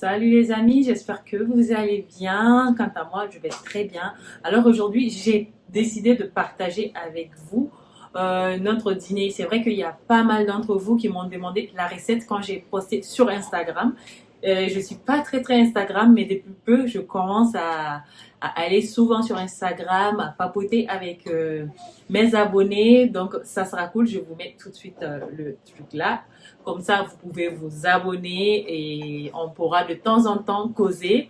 Salut les amis, j'espère que vous allez bien. Quant à moi, je vais très bien. Alors aujourd'hui, j'ai décidé de partager avec vous notre dîner. C'est vrai qu'il y a pas mal d'entre vous qui m'ont demandé la recette quand j'ai posté sur Instagram. Je suis pas très Instagram, mais depuis peu, je commence à aller souvent sur Instagram, à papoter avec mes abonnés. Donc ça sera cool. Je vous mets tout de suite le truc là. Comme ça, vous pouvez vous abonner et on pourra de temps en temps causer.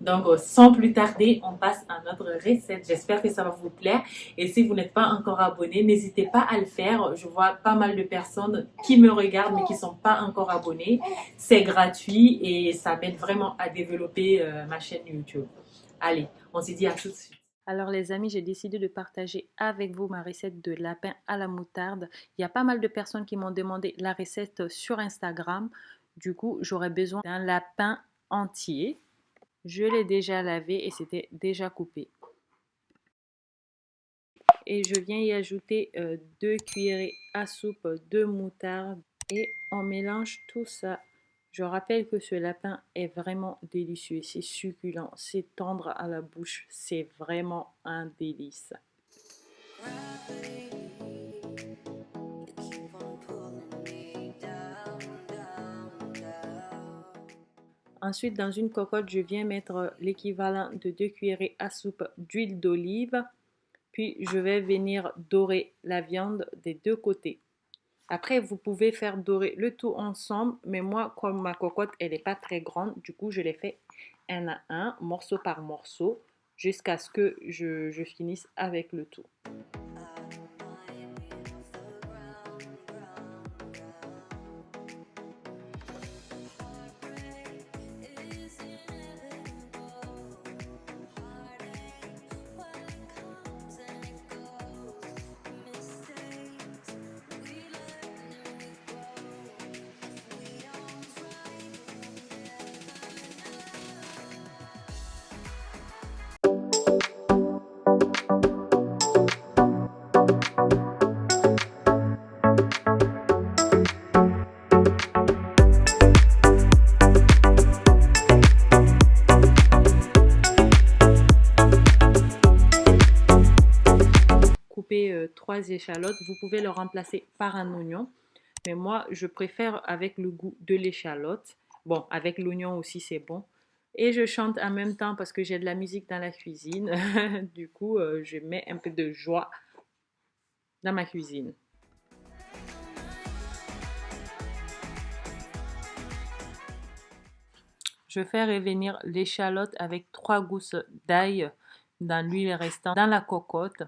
Donc, sans plus tarder, on passe à notre recette. J'espère que ça va vous plaire. Et si vous n'êtes pas encore abonné, n'hésitez pas à le faire. Je vois pas mal de personnes qui me regardent mais qui ne sont pas encore abonnées. C'est gratuit et ça m'aide vraiment à développer ma chaîne YouTube. Allez, on se dit à tout de suite. Alors les amis, j'ai décidé de partager avec vous ma recette de lapin à la moutarde. Il y a pas mal de personnes qui m'ont demandé la recette sur Instagram. Du coup, j'aurais besoin d'un lapin entier. Je l'ai déjà lavé et c'était déjà coupé. Et je viens y ajouter 2 cuillerées à soupe de moutarde et on mélange tout ça. Je rappelle que ce lapin est vraiment délicieux, c'est succulent, c'est tendre à la bouche, c'est vraiment un délice. Ensuite, dans une cocotte, je viens mettre l'équivalent de 2 cuillerées à soupe d'huile d'olive. Puis, je vais venir dorer la viande des deux côtés. Après, vous pouvez faire dorer le tout ensemble, mais moi, comme ma cocotte, elle n'est pas très grande, du coup, je l'ai fait un à un, morceau par morceau, jusqu'à ce que je finisse avec le tout. Couper 3 échalotes, vous pouvez le remplacer par un oignon, mais moi je préfère avec le goût de l'échalote. Bon, avec l'oignon aussi c'est bon. Et je chante en même temps parce que j'ai de la musique dans la cuisine. Du coup, je mets un peu de joie dans ma cuisine. Je fais revenir l'échalote avec 3 gousses d'ail dans l'huile restant dans la cocotte.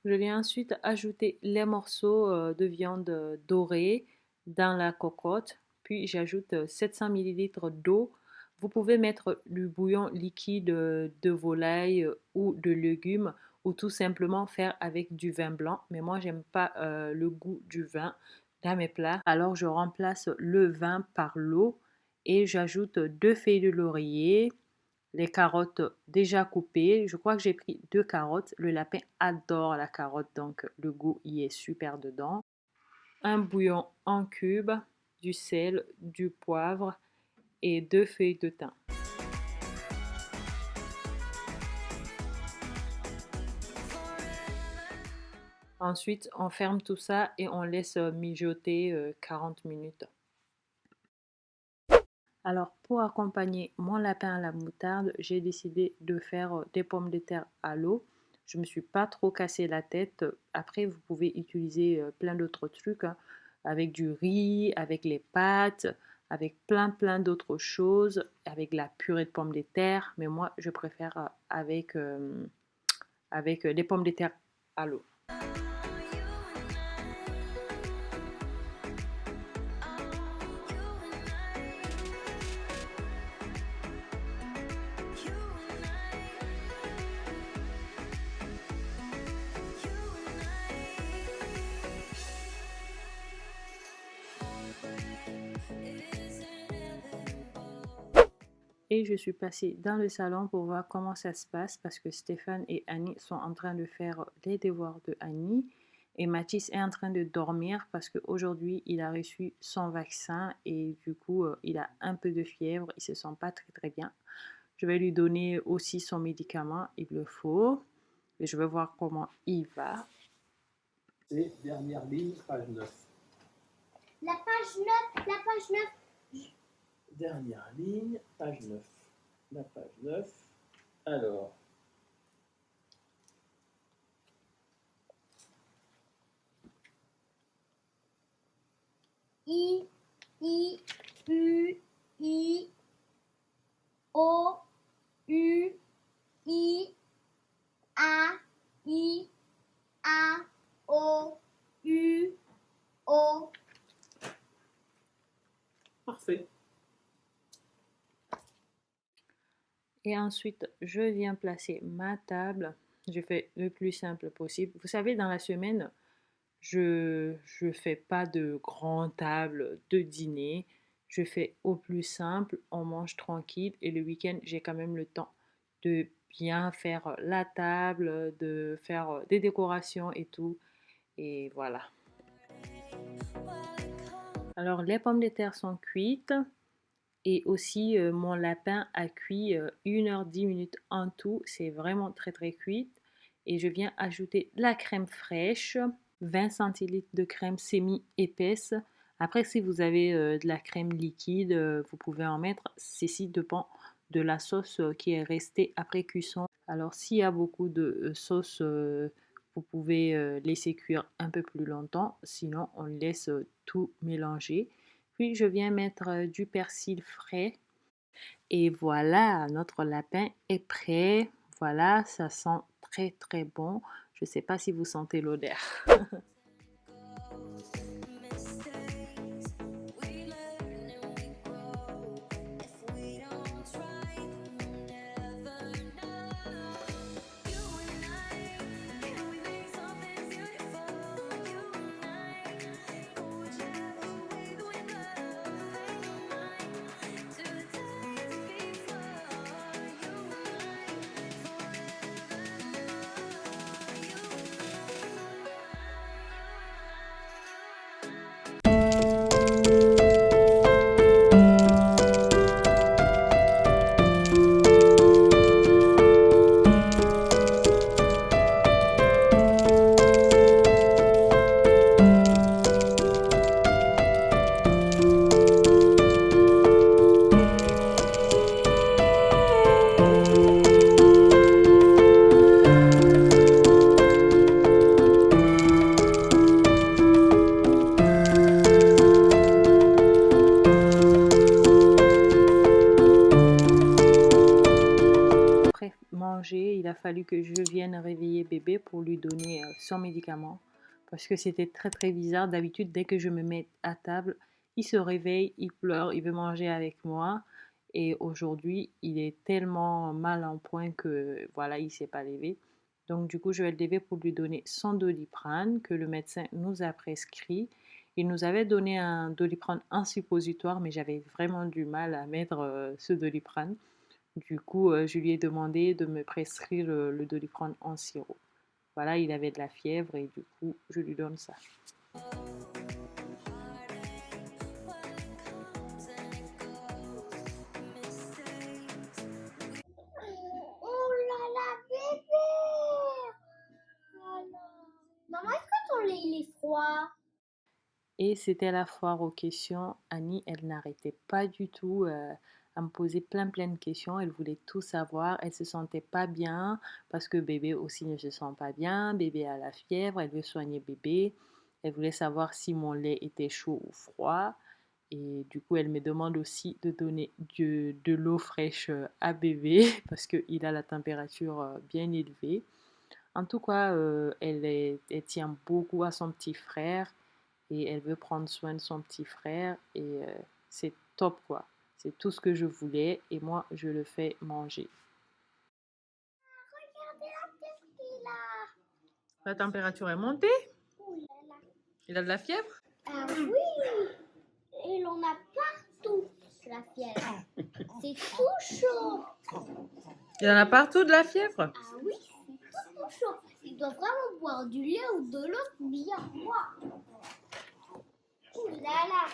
Je vais ensuite ajouter les morceaux de viande dorée dans la cocotte. Puis j'ajoute 700 ml d'eau. Vous pouvez mettre du bouillon liquide de volaille ou de légumes ou tout simplement faire avec du vin blanc. Mais moi, j'aime pas le goût du vin dans mes plats. Alors je remplace le vin par l'eau et j'ajoute 2 feuilles de laurier, les carottes déjà coupées. Je crois que j'ai pris 2 carottes. Le lapin adore la carotte, donc le goût y est super dedans. Un bouillon en cubes, du sel, du poivre et 2 feuilles de thym. Ensuite, on ferme tout ça et on laisse mijoter 40 minutes. Alors, pour accompagner mon lapin à la moutarde, j'ai décidé de faire des pommes de terre à l'eau. Je ne me suis pas trop cassé la tête. Après, vous pouvez utiliser plein d'autres trucs, hein, avec du riz, avec les pâtes, avec plein d'autres choses, avec la purée de pommes de terre. Mais moi, je préfère avec des pommes de terre à l'eau. Et je suis passée dans le salon pour voir comment ça se passe parce que Stéphane et Annie sont en train de faire les devoirs de Annie. Et Mathis est en train de dormir parce qu'aujourd'hui, il a reçu son vaccin et du coup, il a un peu de fièvre. Il ne se sent pas très très bien. Je vais lui donner aussi son médicament, il le faut. Et je vais voir comment il va. Et dernière ligne, page 9. La page 9, la page 9. Dernière ligne, page 9. La page 9. Alors. I, U, I, O, U, I, A, O, U, O. Parfait. Et ensuite, je viens placer ma table. Je fais le plus simple possible. Vous savez, dans la semaine, je fais pas de grandes tables de dîner. Je fais au plus simple, on mange tranquille et le week-end, j'ai quand même le temps de bien faire la table, de faire des décorations et tout. Et voilà. Alors, les pommes de terre sont cuites et aussi mon lapin a cuit 1 h 10 en tout. C'est vraiment très très cuit. Et je viens ajouter la crème fraîche. 20 centilitres de crème semi-épaisse. Après, si vous avez de la crème liquide, vous pouvez en mettre. Ceci dépend de la sauce qui est restée après cuisson. Alors, s'il y a beaucoup de sauce, vous pouvez laisser cuire un peu plus longtemps. Sinon, on laisse tout mélanger. Puis, je viens mettre du persil frais. Et voilà, notre lapin est prêt. Voilà, ça sent très très bon. Je ne sais pas si vous sentez l'odeur. Après manger, il a fallu que je vienne réveiller bébé pour lui donner son médicament parce que c'était très très bizarre. D'habitude, dès que je me mets à table, il se réveille, il pleure, il veut manger avec moi. Et aujourd'hui, il est tellement mal en point que voilà, il s'est pas levé. Donc du coup, je vais le lever pour lui donner son Doliprane que le médecin nous a prescrit. Il nous avait donné un Doliprane en suppositoire, mais j'avais vraiment du mal à mettre ce Doliprane. Du coup, je lui ai demandé de me prescrire le Doliprane en sirop. Voilà, il avait de la fièvre et du coup, je lui donne ça. Oh là là, bébé! Voilà. Maman, est-ce que ton lait il est froid? Et c'était la foire aux questions. Annie, elle n'arrêtait pas du tout à me poser plein de questions. Elle voulait tout savoir. Elle se sentait pas bien parce que bébé aussi ne se sent pas bien. Bébé a la fièvre. Elle veut soigner bébé. Elle voulait savoir si mon lait était chaud ou froid. Et du coup, elle me demande aussi de donner de l'eau fraîche à bébé parce qu'il a la température bien élevée. En tout cas, elle tient beaucoup à son petit frère et elle veut prendre soin de son petit frère et c'est top quoi. C'est tout ce que je voulais et moi je le fais manger. Regardez la tête qu'il a. La température est montée? Oh là là. Il a de la fièvre? Ah oui! Et l'on a partout la fièvre. C'est tout chaud. Il y en a partout de la fièvre. Ah oui, c'est tout chaud. Il doit vraiment boire du lait ou de l'eau bien froid. Ouh là là.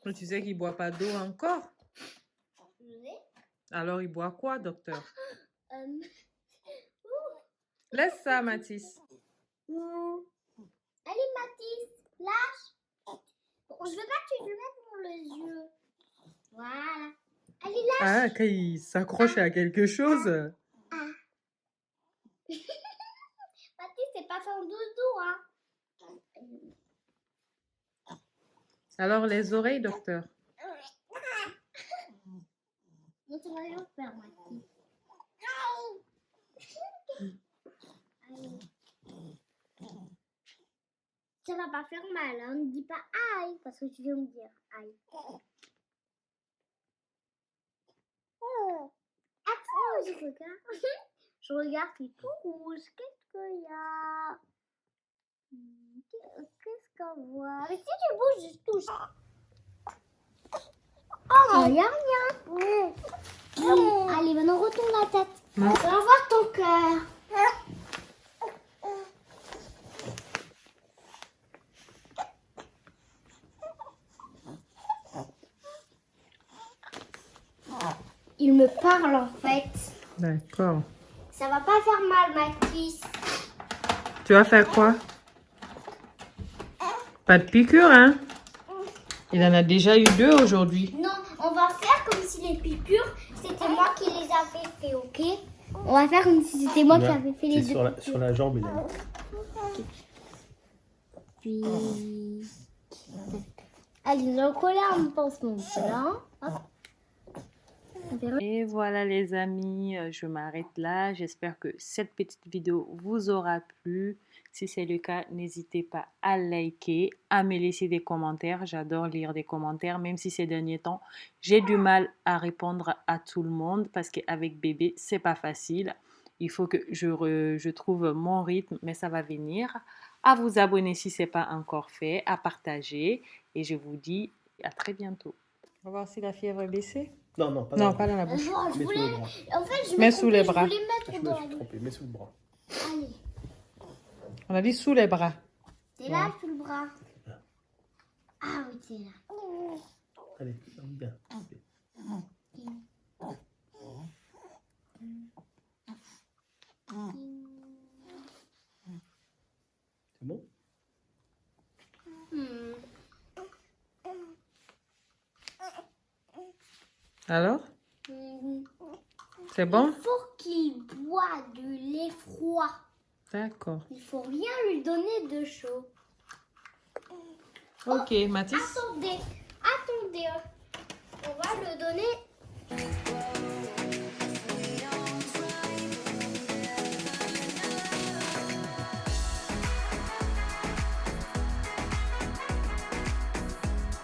Mais tu sais qu'il ne boit pas d'eau encore. Lait. Alors il boit quoi, docteur? Ouh. Laisse ça, Mathis. Allez Mathis, lâche. Je veux pas que tu le mettes dans les yeux. Voilà. Allez, lâche. Ah, qu'il s'accroche à quelque chose. Mathis, c'est pas faire dodo, hein. Alors les oreilles, docteur. Non, tu vas rien faire, Mathis. Allez. Ça va pas faire mal, hein. Ne dis pas aïe, parce que tu viens me dire aïe. Attends, je regarde. Je regarde, c'est tout rouge. Qu'est-ce qu'il y a? Qu'est-ce qu'on voit? Mais si tu bouges, je touche. Oh, il n'y a rien. Allez, maintenant retourne la tête. On va voir ton cœur. Il me parle en fait. D'accord. Ça va pas faire mal, Mathis. Tu vas faire quoi? Pas de piqûre, hein? Il en a déjà eu 2 aujourd'hui. Non, on va faire comme si les piqûres, c'était moi qui les avais fait, ok? On va faire comme si c'était moi qui avais fait les deux piqûres. Sur la jambe, il a Puis... Allez, j'ai collé un pansement blanc. Hop. Et voilà les amis, je m'arrête là. J'espère que cette petite vidéo vous aura plu. Si c'est le cas, n'hésitez pas à liker, à me laisser des commentaires. J'adore lire des commentaires, même si ces derniers temps, j'ai du mal à répondre à tout le monde parce qu'avec bébé, c'est pas facile. Il faut que je trouve mon rythme, mais ça va venir. À vous abonner si ce n'est pas encore fait, à partager. Et je vous dis à très bientôt. On va voir si la fièvre est baissée. Non, pas Non, pas dans la bouche. Je Mets sous voulais... les bras. En fait, je Mets sous les bras. voulais mettre Je me dans... suis trompé, mets sous le bras. Allez, On a dit sous les bras. t'es là sous le bras. Ah oui, t'es là. Allez, bien. C'est bon? Alors? C'est bon? Il faut qu'il boive du lait froid. D'accord. Il faut rien lui donner de chaud. Ok, Mathis. Attendez. On va le donner